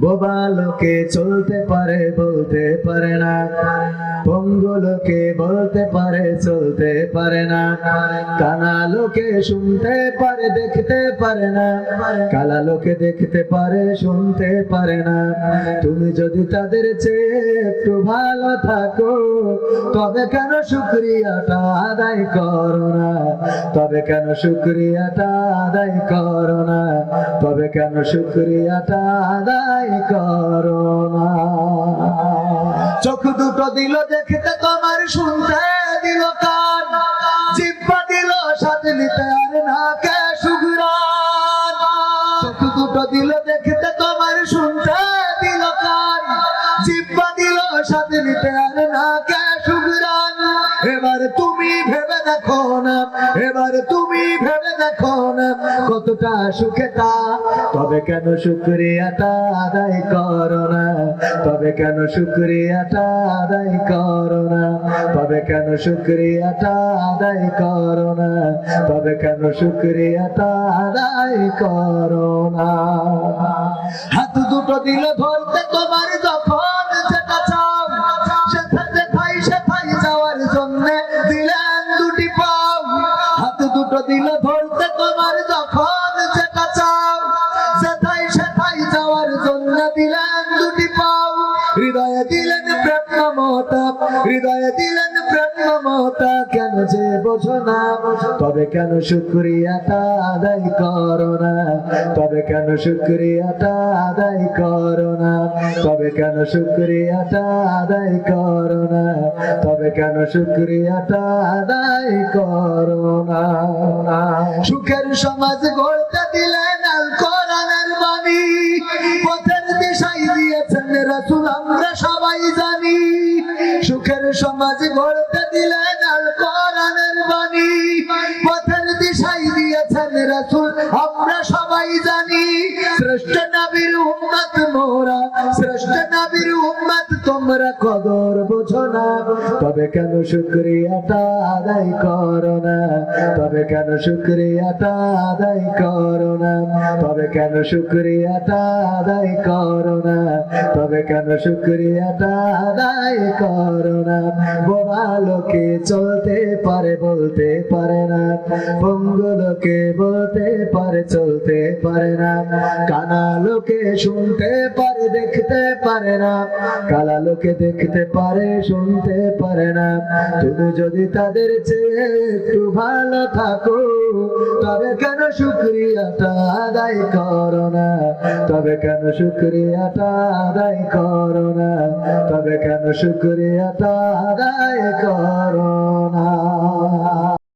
বোবা লোকে চলতে পারে বলতে পারে না, পঙ্গু লোকে বলতে পারে চলতে পারে না, কানা লোকে শুনতে পারে দেখতে পারে না, কালা লোকে দেখতে পারে শুনতে পারে না। তুমি যদি তাদের চেয়ে একটু ভালো থাকো, তবে কেন শুকরিয়াটা আদায় করো না? তবে কেন শুকরিয়াটা আদায় করো না? তবে কেন শুকরিয়াটা আদায় করো না? চোখ দুটো দিল দেখতে তোমার, শুনতে দিল কান, জিহ্বা দিল স্বাদ নিতে আর নাকে সুঘ্রাণ। চোখ দুটো দিল দেখতে তোমার, শুনতে দিল কান, জিহ্বা দিল স্বাদ নিতে আর নাকে সুঘ্রাণ। এবার তুমি ভেবে দেখো না, এবার তুমি ভেবে দেখো না কতটা সুখে তা। তবে কেন শুকরিয়াটা আদায় করো না? তবে কেন শুকরিয়াটা আদায় করো না? তবে কেন শুকরিয়াটা আদায় করো না? তবে কেন শুকরিয়াটা আদায় করো না? হাত দুটো দিল ধরতে তোমার, যখন যেটা চাও সেথায় যাওয়ার জন্য দিলেন দুটি পাও। হাত দুটো দিল ধরতে তোমার, যখন যেটা চাও সেথায় যাওয়ার জন্য দিলেন দুটি পাও। হৃদয়ে দিলেন প্রেম মমতা, হৃদয়ে দিলেন প্রেম মমতা, কেন যে বোঝো না? তবে কেন শুকরিয়াটা আদায় করো না? তবে কেন শুকরিয়াটা আদায় করো না? তবে কেন শুকরিয়াটা আদায় করো না? তবে কেন শুকরিয়াটা আদায় করো না? সুখের সমাজ গড়তে দিলেন আল কোরআনের বাণী, পথের দিশাই দিয়েছেন রাসূল আমরা সবাই জানি। সুখের সমাজ গড়তে দিলেন আল কোরআনের বাণী, পথের দিশাই দিয়েছেন রাসূল আমরা সবাই জানি। শ্রেষ্ঠ নবীর উম্মত মোরা, শ্রেষ্ঠ নবীর উম্মত তোমরা কদর বোঝো না? তবে কেন শুকরিয়াটা আদায় করো না? তবে কেন শুকরিয়াটা আদায় করো না? তবে কেন শুকরিয়াটা আদায় করো না? তবে কেন শুকরিয়াটা আদায় করো না? বোবা লোকে চলতে পারে বলতে পারে না, পঙ্গু লোকে বলতে পারে চলতে পারে না, কানা লোকে শুনতে পারে দেখতে পারে না, কালা লোকে দেখতে পারে শুনতে পারে না। তুমি যদি তাদের চেয়ে একটু ভালো থাকো, তবে কেন শুকরিয়াটা আদায় করো না? তবে কেন শুকরিয়াটা আদায় করো না? তবে কেন শুকরিয়াটা আদায় করো